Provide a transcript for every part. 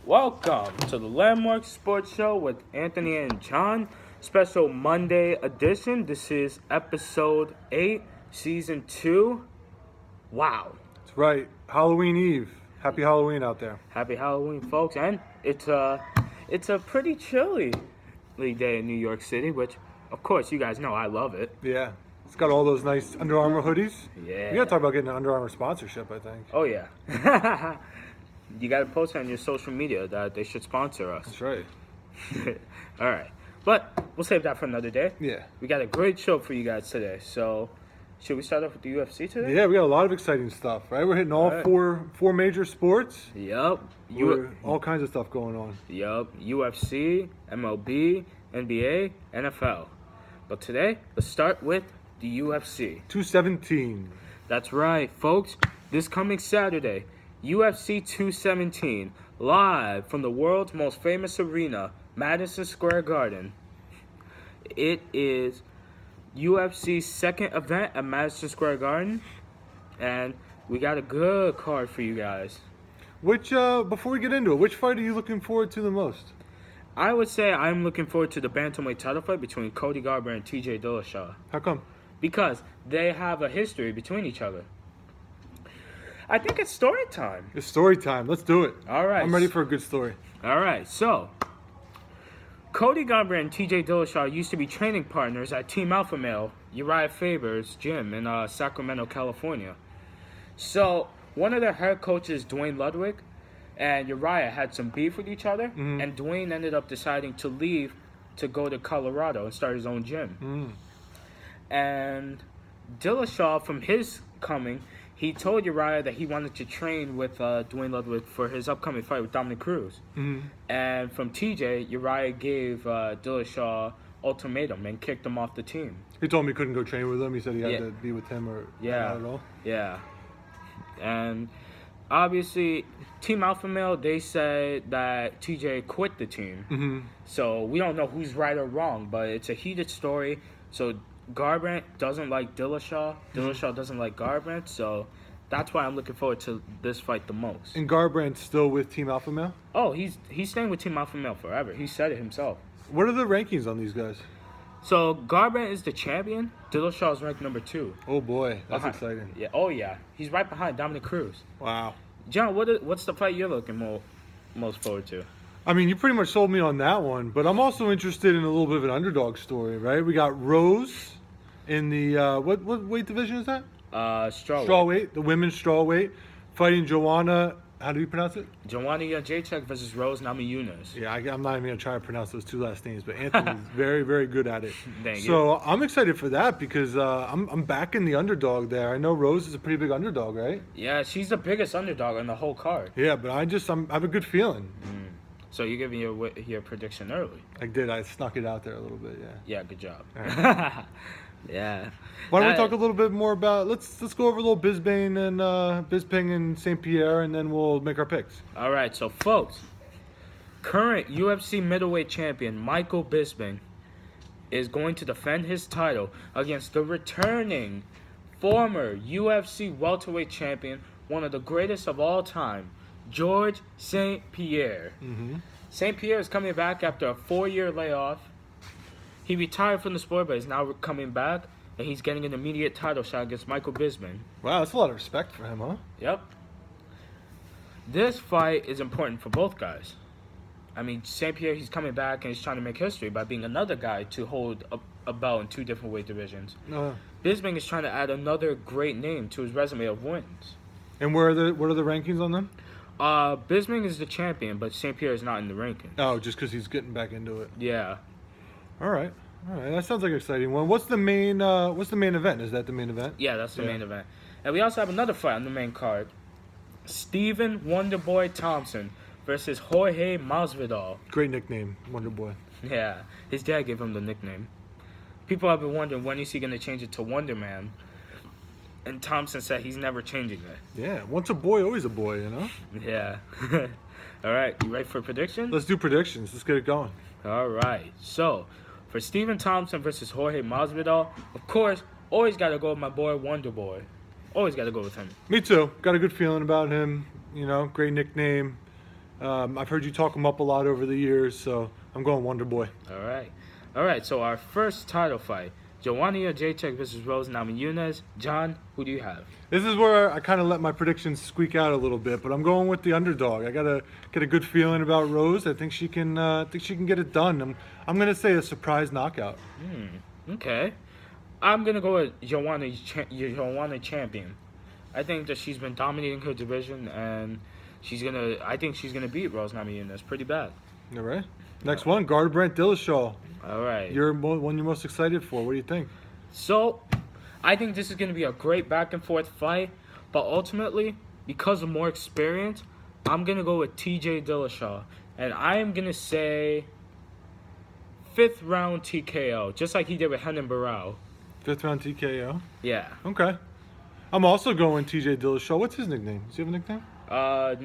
Welcome to the Landmark Sports Show with Anthony and John. Special Monday edition. This is episode 8, season 2. Wow. That's right. Halloween Eve. Happy Halloween out there. Happy Halloween, folks. And it's a pretty chilly day in New York City, which, of course, you guys know I love it. Yeah. It's got all those nice Under Armour hoodies. Yeah. We got to talk about getting an Under Armour sponsorship, I think. Oh, yeah. You got to post on your social media that they should sponsor us. That's right. All right. But we'll save that for another day. Yeah. We got a great show for you guys today. So, should we start off with the UFC today? Yeah, we got a lot of exciting stuff, right? We're hitting all right. four major sports. Yup. All kinds of stuff going on. Yup. UFC, MLB, NBA, NFL. But today, let's start with the UFC. 217. That's right, folks. This coming Saturday, UFC 217, live from the world's most famous arena, Madison Square Garden. It is UFC's second event at Madison Square Garden, and we got a good card for you guys. Before we get into it, which fight are you looking forward to the most? I would say I'm looking forward to the bantamweight title fight between Cody Garbrandt and TJ Dillashaw. How come? Because they have a history between each other. I think it's story time. It's story time. Let's do it. All right. I'm ready for a good story. All right, so Cody Garbrandt and TJ Dillashaw used to be training partners at Team Alpha Male, Uriah Faber's gym in Sacramento, California. So one of their head coaches, Dwayne Ludwig, and Uriah had some beef with each other, and Dwayne ended up deciding to leave to go to Colorado and start his own gym. And Dillashaw, from his coming, he told Uriah that he wanted to train with Dwayne Ludwig for his upcoming fight with Dominic Cruz. And from TJ, Uriah gave Dillashaw ultimatum and kicked him off the team. He told me he couldn't go train with him. He said he had to be with him or not at all. Yeah. And obviously, Team Alpha Male, they said that TJ quit the team. So we don't know who's right or wrong, but it's a heated story. So Garbrandt doesn't like Dillashaw. Dillashaw doesn't like Garbrandt. So that's why I'm looking forward to this fight the most. And Garbrandt's still with Team Alpha Male? Oh, he's staying with Team Alpha Male forever. He said it himself. What are the rankings on these guys? So Garbrandt is the champion. Dillashaw is ranked number 2. Oh boy, that's exciting. Yeah. Oh yeah. He's right behind Dominic Cruz. Wow. John, what's the fight you're looking most forward to? I mean, you pretty much sold me on that one, but I'm also interested in a little bit of an underdog story, right? We got Rose in the what weight division is that? Strawweight. The women's strawweight, fighting Joanna. How do you pronounce it? Joanna Jędrzejczyk versus Rose Namajunas. Yeah, I'm not even gonna try to pronounce those two last names, but Anthony's very, very good at it. Thank you. So I'm excited for that because I'm backing the underdog there. I know Rose is a pretty big underdog, right? Yeah, she's the biggest underdog on the whole card. Yeah, but I have a good feeling. So you're giving your prediction early. I did. I snuck it out there a little bit. Yeah. Yeah, good job. Right. Yeah. Why don't we talk a little bit more about let's go over a little Bisping and St. Pierre, and then we'll make our picks. All right, so folks, current UFC middleweight champion Michael Bisping is going to defend his title against the returning former UFC welterweight champion, one of the greatest of all time, George St. Pierre. St. Pierre is coming back after a 4-year layoff. He retired from the sport, but is now coming back, and he's getting an immediate title shot against Michael Bisping. Wow, that's a lot of respect for him, huh? Yep. This fight is important for both guys. I mean, St. Pierre, he's coming back, and he's trying to make history by being another guy to hold a belt in 2 different weight divisions. Bisping is trying to add another great name to his resume of wins. And what are the rankings on them? Bisping is the champion, but St. Pierre is not in the rankings. Oh, just because he's getting back into it. Yeah. All right. That sounds like an exciting one. What's the main event? Is that the main event? Yeah, that's the main event. And we also have another fight on the main card. Stephen Wonderboy Thompson versus Jorge Masvidal. Great nickname, Wonderboy. Yeah, his dad gave him the nickname. People have been wondering when is he going to change it to Wonder Man. And Thompson said he's never changing it. Yeah, once a boy, always a boy, you know? Yeah. All right, you ready for predictions? Let's do predictions. Let's get it going. All right. So, for Stephen Thompson versus Jorge Masvidal, of course, always got to go with my boy Wonder Boy. Always got to go with him. Me too. Got a good feeling about him. You know, great nickname. I've heard you talk him up a lot over the years, so I'm going Wonder Boy. All right. So our first title fight: Joanna Jacek versus Rose Namajunas. John, who do you have? This is where I kind of let my predictions squeak out a little bit, but I'm going with the underdog. I gotta get a good feeling about Rose. I think she can. Think she can get it done. I'm gonna say a surprise knockout. Okay. I'm gonna go with Joanna Champion. I think that she's been dominating her division, and I think she's gonna beat Rose Namajunas pretty bad. All right. Next one, Garbrandt Dillashaw. All right. You're one you're most excited for. What do you think? So, I think this is gonna be a great back and forth fight, but ultimately, because of more experience, I'm gonna go with T.J. Dillashaw, and I am gonna say 5th round TKO, just like he did with Renan Barão. 5th round TKO. Yeah. Okay. I'm also going TJ Dillashaw. What's his nickname? Does he have a nickname?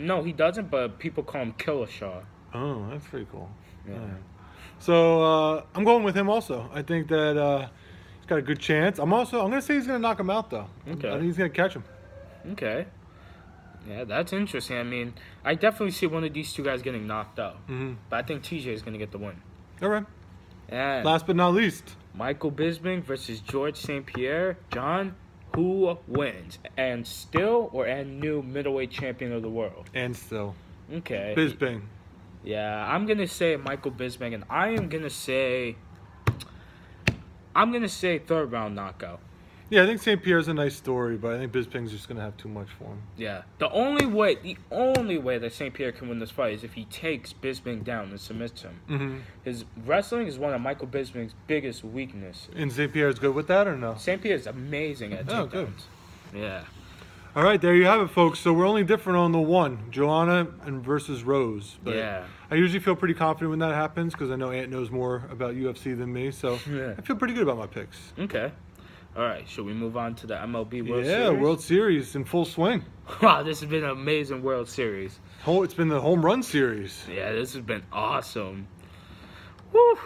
No, he doesn't, but people call him Killashaw. Oh, that's pretty cool. Yeah. Alright. So I'm going with him also. I think that he's got a good chance. I'm gonna say he's gonna knock him out though. Okay. I think he's gonna catch him. Okay. Yeah, that's interesting. I mean, I definitely see one of these two guys getting knocked out. But I think TJ is going to get the win. All right. And Last but not least, Michael Bisping versus George St. Pierre. John, who wins? And new middleweight champion of the world? and still Okay. Bisping. Yeah, I'm going to say Michael Bisping, and I'm going to say 3rd round knockout. Yeah, I think St. Pierre's a nice story, but I think Bisping's just gonna have too much for him. Yeah. The only way that St. Pierre can win this fight is if he takes Bisping down and submits him. His wrestling is one of Michael Bisping's biggest weaknesses. And St. Pierre's good with that or no? St. Pierre is amazing at takedowns. good. Yeah. All right, there you have it, folks. So we're only different on the one, Joanna versus Rose. But Yeah. I usually feel pretty confident when that happens because I know Ant knows more about UFC than me. So Yeah. I feel pretty good about my picks. Okay. All right. Should we move on to the MLB World Yeah, Series? World Series in full swing. Wow, this has been an amazing World Series. It's been the home run series. Yeah, this has been awesome. Woo.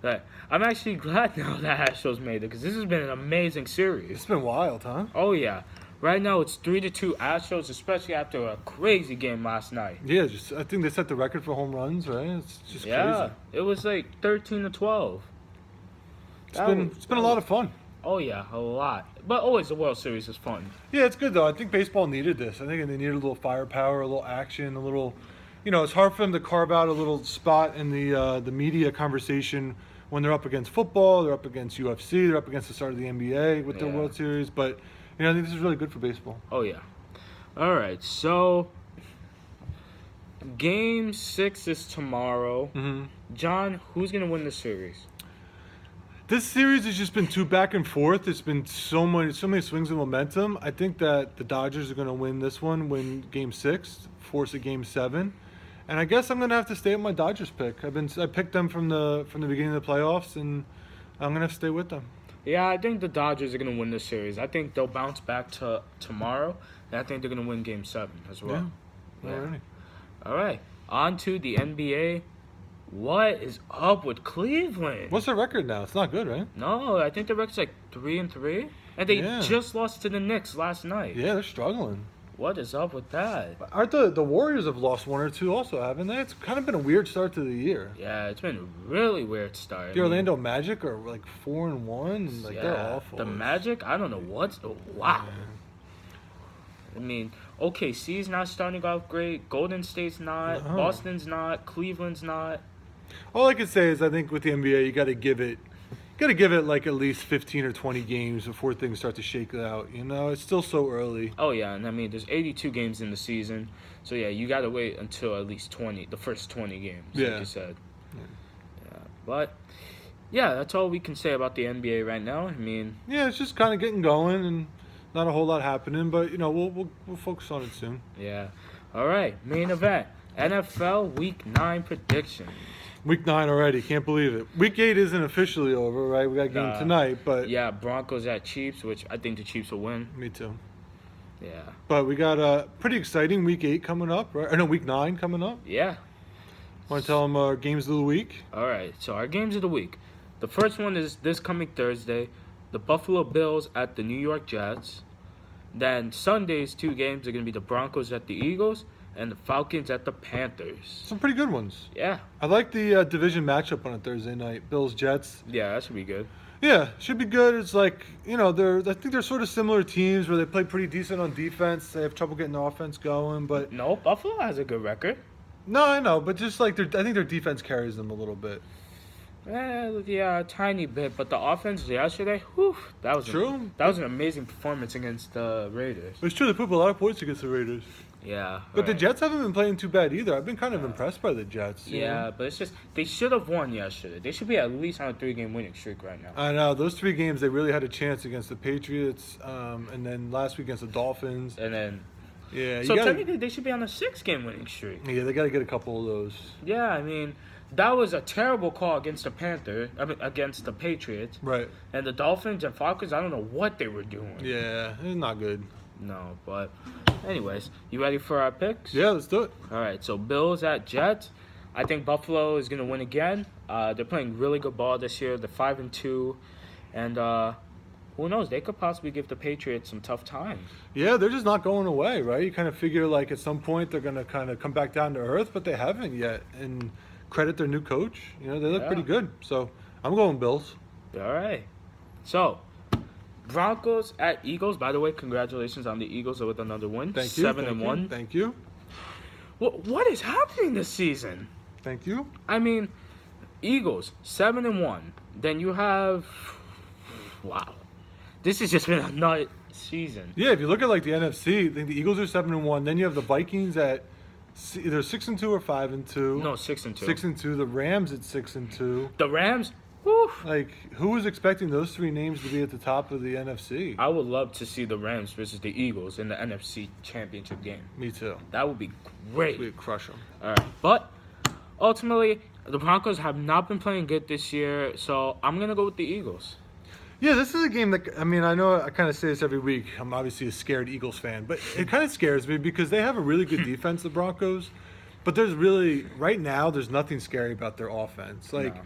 Right. I'm actually glad now that Astros made it because this has been an amazing series. It's been wild, huh? Oh yeah. Right now it's 3-2 Astros, especially after a crazy game last night. Yeah, I think they set the record for home runs, right? It's just crazy. It was like 13-12. It's been a lot of fun. Oh yeah, a lot. But always the World Series is fun. Yeah, it's good though. I think baseball needed this. I think they needed a little firepower, a little action, a little. It's hard for them to carve out a little spot in the media conversation when they're up against football, they're up against UFC, they're up against the start of the NBA with their World Series. But I think this is really good for baseball. Oh yeah. All right, so Game 6 is tomorrow. John, who's gonna win the series? This series has just been too back and forth. It's been so many swings of momentum. I think that the Dodgers are going to win this one, win Game 6, force a Game 7, and I guess I'm going to have to stay with my Dodgers pick. I picked them from the beginning of the playoffs, and I'm going to have to stay with them. Yeah, I think the Dodgers are going to win this series. I think they'll bounce back to tomorrow, and I think they're going to win Game 7 as well. Yeah. Alrighty. All right, on to the NBA. What is up with Cleveland? What's their record now? It's not good, right? No, I think the record's like 3-3, and they Yeah. just lost to the Knicks last night. Yeah, they're struggling. What is up with that? Aren't the Warriors have lost one or two also, haven't they? It's kind of been a weird start to the year. Yeah, it's been a really weird start. The Orlando Magic are like 4-1. Like they're awful. The Magic, I don't know what's. Wow. I mean, OKC's not starting off great. Golden State's not. No. Boston's not. Cleveland's not. All I can say is I think with the NBA, you got to give it like at least 15 or 20 games before things start to shake out. It's still so early. Oh yeah, and I mean, there's 82 games in the season, so yeah, you got to wait until at least the first 20 games, like you said. Yeah. But yeah, that's all we can say about the NBA right now. I mean, yeah, it's just kind of getting going and not a whole lot happening, but we'll focus on it soon. Yeah. All right, main event. NFL Week 9 predictions. Week 9 already, can't believe it. Week 8 isn't officially over, right? We got a game tonight, but yeah, Broncos at Chiefs, which I think the Chiefs will win. Me too. Yeah. But we got a pretty exciting Week 8 coming up, right? Or no, Week 9 coming up. Yeah. Want to tell them our games of the week? All right, so our games of the week. The first one is this coming Thursday. The Buffalo Bills at the New York Jets. Then Sunday's 2 games are going to be the Broncos at the Eagles and the Falcons at the Panthers. Some pretty good ones. Yeah. I like the division matchup on a Thursday night. Bills Jets. Yeah, that should be good. Yeah, should be good. It's like, I think they're sort of similar teams where they play pretty decent on defense. They have trouble getting the offense going, but No, Buffalo has a good record. no, I know, but just like I think their defense carries them a little bit. Yeah, a tiny bit, but the offense yesterday, whew, that was True. That was an amazing performance against the Raiders. It's true they put up a lot of points against the Raiders. Yeah, But the right. Jets haven't been playing too bad either. I've been kind of impressed by the Jets. you know? Yeah, but it's just they should have won yesterday. They should be at least on a 3-game winning streak right now. I know. Those 3 games, they really had a chance against the Patriots, and then last week against the Dolphins. And then, Yeah, so you gotta, technically they should be on a 6-game winning streak. yeah, they got to get a couple of those. Yeah, I mean that was a terrible call against against the Patriots Right. and the Dolphins and Falcons. I don't know what they were doing. Yeah, it's not good. No, but anyways, you ready for our picks? Yeah, let's do it. All right, so Bills at Jets. I think Buffalo is going to win again. They're playing really good ball this year. They're 5-2, and who knows? They could possibly give the Patriots some tough times. Yeah, they're just not going away, right? You kind of figure like at some point they're going to kind of come back down to earth, but they haven't yet. And credit their new coach. They look Yeah. pretty good. So I'm going Bills. All right. So Broncos at Eagles. By the way, congratulations on the Eagles with another win. Thank you. 7-1. Thank you. What is happening this season? Thank you. I mean, Eagles 7-1. Then you have, wow, this has just been a nut season. Yeah, if you look at like the NFC, I think the Eagles are 7-1. Then you have the Vikings at either 6-2 or 5-2. No, 6-2. 6-2. The Rams at 6-2. The Rams. Whew. Like, who was expecting those 3 names to be at the top of the NFC? I would love to see the Rams versus the Eagles in the NFC Championship game. Me too. That would be great. We'd crush them. All right, but ultimately, the Broncos have not been playing good this year, so I'm gonna go with the Eagles. Yeah, this is a game that, I mean, I know I kind of say this every week. I'm obviously a scared Eagles fan, but it kind of scares me because they have a really good defense, the Broncos. But there's really, right now, there's nothing scary about their offense. Like, No.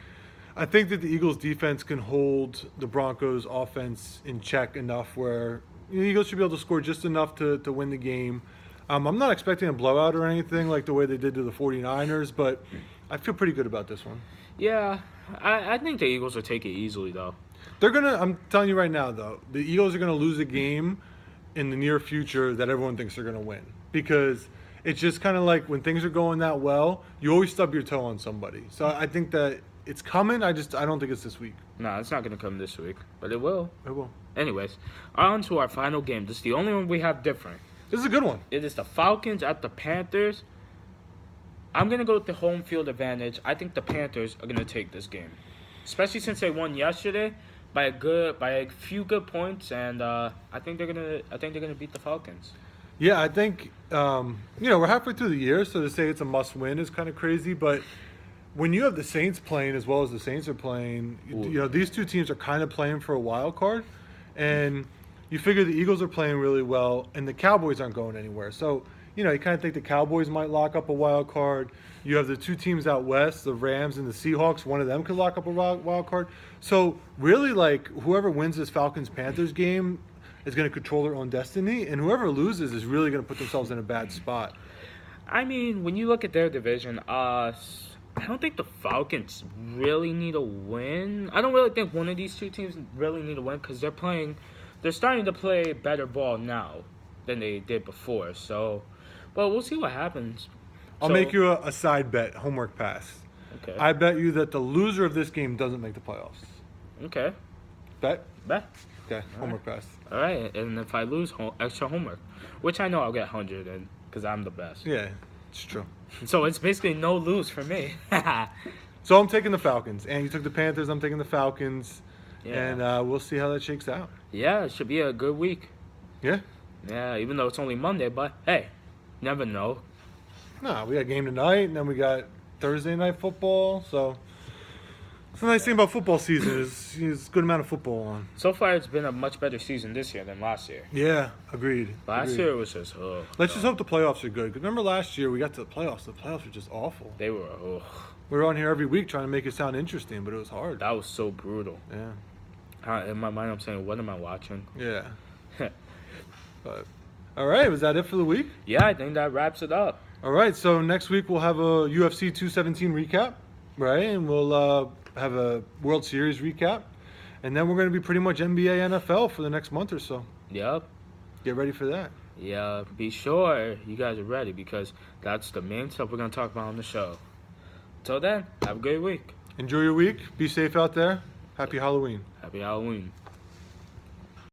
I think that the Eagles defense can hold the Broncos offense in check enough where the Eagles should be able to score just enough to win the game. I'm not expecting a blowout or anything like the way they did to the 49ers, but I feel pretty good about this one. Yeah, I think the Eagles will take it easily, though. I'm telling you right now, though, the Eagles are going to lose a game in the near future that everyone thinks they're going to win. Because it's just kind of like when things are going that well, you always stub your toe on somebody. So I think that it's coming. I don't think it's this week. No, it's not gonna come this week, but it will. It will. Anyways, on to our final game. This is the only one we have different. This is a good one. It is the Falcons at the Panthers. I'm going to go with the home field advantage. I think the Panthers are going to take this game, especially since they won yesterday by a few good points, and I think they're going to beat the Falcons. Yeah, I think we're halfway through the year, so to say it's a must-win is kind of crazy. But when you have the Saints playing as well as the Saints are playing, these two teams are kind of playing for a wild card, and you figure the Eagles are playing really well, and the Cowboys aren't going anywhere. So you kind of think the Cowboys might lock up a wild card. You have the two teams out west, the Rams and the Seahawks. One of them could lock up a wild card. So really, like, whoever wins this Falcons-Panthers game is going to control their own destiny, and whoever loses is really going to put themselves in a bad spot. I mean, when you look at their division, I don't think the Falcons really need a win. I don't really think one of these two teams really need a win because they're starting to play better ball now than they did before. So, but we'll see what happens. I'll make you a side bet, homework pass. Okay. I bet you that the loser of this game doesn't make the playoffs. Okay. Bet? Bet. Okay, homework pass. All right, and if I lose, extra homework, which I know I'll get 100 in because I'm the best. Yeah, it's true. So it's basically no lose for me. So I'm taking the Falcons, and you took the Panthers. I'm taking the Falcons, Yeah. and we'll see how that shakes out. Yeah, it should be a good week. Yeah. Yeah, even though it's only Monday, but hey, never know. No, we got a game tonight, and then we got Thursday night football. So it's the nice thing about football season is a good amount of football on. So far, it's been a much better season this year than last year. Yeah, agreed. Last Agreed. year it was just, Let's just hope the playoffs are good. 'Cause remember last year we got to the playoffs. The playoffs were just awful. they were, We were on here every week trying to make it sound interesting, but it was hard. that was so brutal. Yeah. In my mind, I'm saying, what am I watching? Yeah. But all right, was that it for the week? Yeah, I think that wraps it up. All right, so next week we'll have a UFC 217 recap, right? And we'll have a World Series recap. And then we're going to be pretty much NBA, NFL for the next month or so. Yep. Get ready for that. Yeah, be sure you guys are ready because that's the main stuff we're going to talk about on the show. Till then, have a great week. Enjoy your week. Be safe out there. Happy Halloween. Happy Halloween.